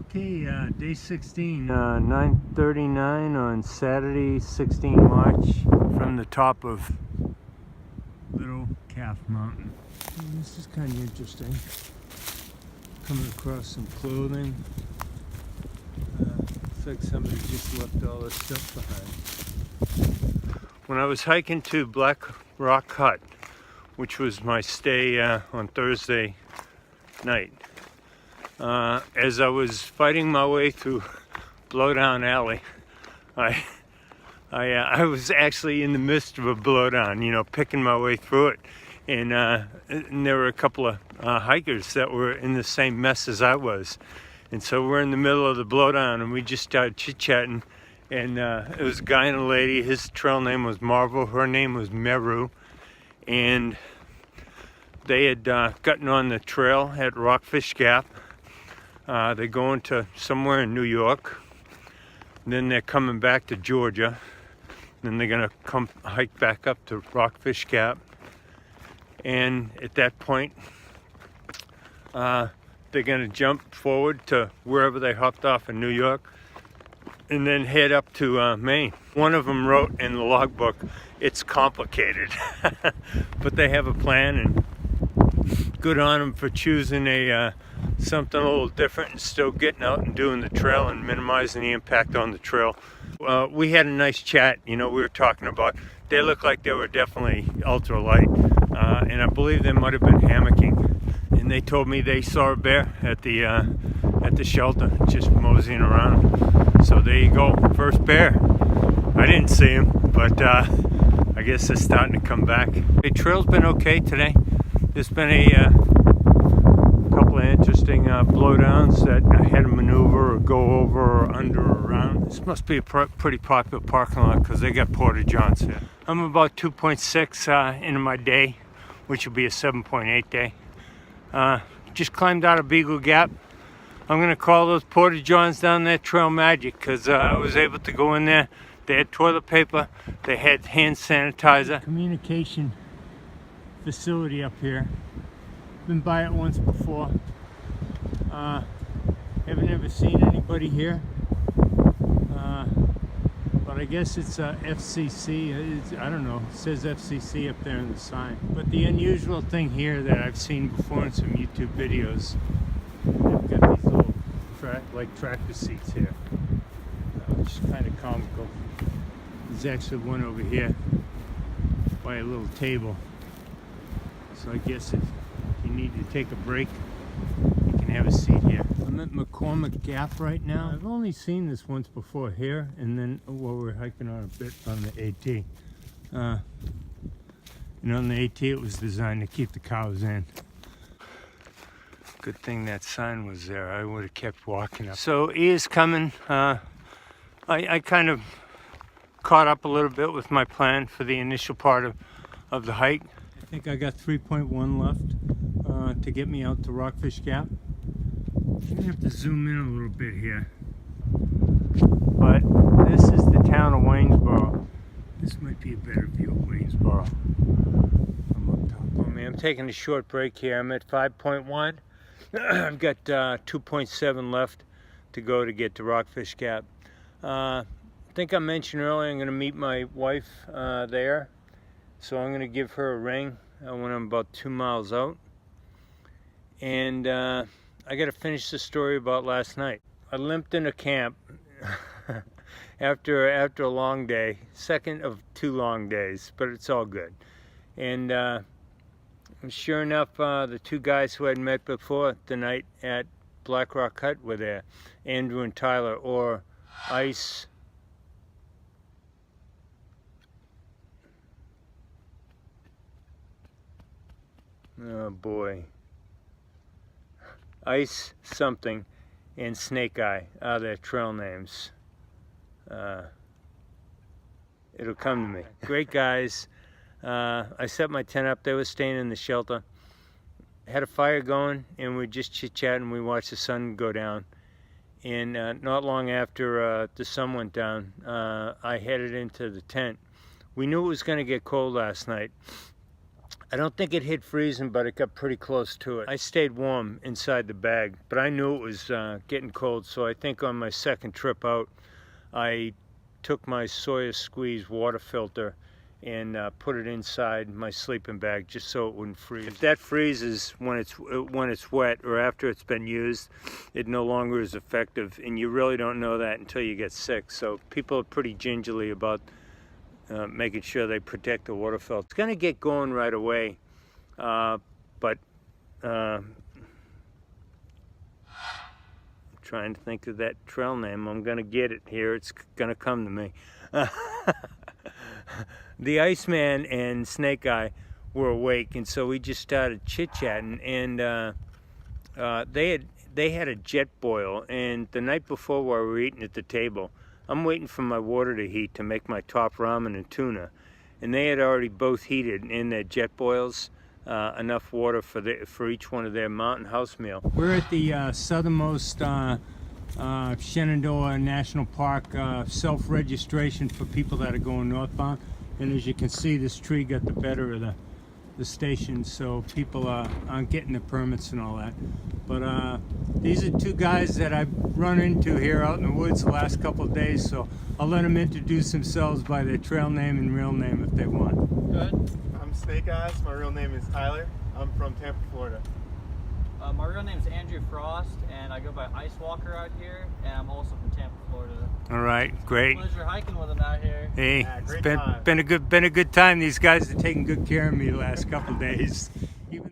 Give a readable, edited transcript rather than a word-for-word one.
Okay, day 16, 9:39 on Saturday, 16 March, from the top of Little Calf Mountain. And this is kind of interesting. Coming across some clothing. Looks like somebody just left all this stuff behind. When I was hiking to Black Rock Hut, which was my stay on Thursday night, as I was fighting my way through Blowdown Alley, I was actually in the midst of a blowdown, you know, picking my way through it, and there were a couple of hikers that were in the same mess as I was, and so we're in the middle of the blowdown, and we just started chit-chatting, and it was a guy and a lady. His trail name was Marvel, her name was Meru, and they had gotten on the trail at Rockfish Gap. They're going to somewhere in New York, and then they're coming back to Georgia, then they're gonna come hike back up to Rockfish Gap, and at that point they're gonna jump forward to wherever they hopped off in New York and then head up to Maine. One of them wrote in the logbook, "It's complicated," but they have a plan, and good on them for choosing a something a little different and still getting out and doing the trail and minimizing the impact on the trail. We had a nice chat, you know. We were talking about, they looked like they were definitely ultralight, and I believe they might have been hammocking, and they told me they saw a bear at the shelter just moseying around. So there you go, first bear. I didn't see him, but I guess they're starting to come back. The trail's been okay today. There's been a couple of interesting blowdowns that I had to maneuver or go over or under or around. This must be a pretty popular parking lot because they got porta johns here. I'm about 2.6 into my day, which will be a 7.8 day. Just climbed out of Beagle Gap. I'm going to call those porta johns down there trail magic because I was able to go in there. They had toilet paper, they had hand sanitizer. Communication facility up here. Been by it once before. Haven't ever seen anybody here. But I guess it's FCC. I don't know. It says FCC up there in the sign. But the unusual thing here that I've seen before in some YouTube videos, they've got these little tractor seats here, which is kind of comical. There's actually one over here by a little table. So I guess if you need to take a break, you can have a seat here. I'm at McCormick Gap right now. I've only seen this once before here, and then while we're hiking on a bit on the AT. And on the AT it was designed to keep the cows in. Good thing that sign was there. I would have kept walking up. So E is coming. I kind of caught up a little bit with my plan for the initial part of the hike. I think I got 3.1 left to get me out to Rockfish Gap. I'm gonna have to zoom in a little bit here. But this is the town of Waynesboro. This might be a better view of Waynesboro. I'm up top. Oh man, I'm taking a short break here. I'm at 5.1. I've got 2.7 left to go to get to Rockfish Gap. I think I mentioned earlier I'm going to meet my wife there. So I'm going to give her a ring when I'm about 2 miles out. And I got to finish the story about last night. I limped into camp after a long day, second of 2 long days, but it's all good. And sure enough, the 2 guys who I'd met before the night at Black Rock Hut were there, Andrew and Tyler, or Ice. Oh boy. Ice something and Snake Eye are their trail names. It'll come to me. Great guys. I set my tent up. They were staying in the shelter. Had a fire going, and we just chit-chatted and we watched the sun go down. And not long after the sun went down, I headed into the tent. We knew it was going to get cold last night. I don't think it hit freezing, but it got pretty close to it. I stayed warm inside the bag, but I knew it was getting cold, so I think on my second trip out, I took my Sawyer Squeeze water filter and put it inside my sleeping bag just so it wouldn't freeze. If that freezes when it's wet or after it's been used, it no longer is effective, and you really don't know that until you get sick. So people are pretty gingerly about making sure they protect the water filter. It's going to get going right away, but trying to think of that trail name. I'm gonna get it here. It's gonna come to me. The Iceman and Snake Eye were awake, and so we just started chit-chatting, and they had a jet boil, and the night before while we were eating at the table, I'm waiting for my water to heat to make my top ramen and tuna, and they had already both heated in their jet boils enough water for each one of their mountain house meal. We're at the southernmost Shenandoah National Park self-registration for people that are going northbound, and as you can see, this tree got the better of the station, so people aren't getting the permits and all that. But these are two guys that I've run into here out in the woods the last couple of days, so I'll let them introduce themselves by their trail name and real name if they want. Good. I'm Snake Eyes. My real name is Tyler. I'm from Tampa, Florida. My real name is Andrew Frost, and I go by Ice Walker out here, and I'm also from Tampa, Florida. All right, great. Pleasure hiking with them out here. Hey, Yeah, it's great been time. a good time. These guys are taking good care of me the last couple of days. Even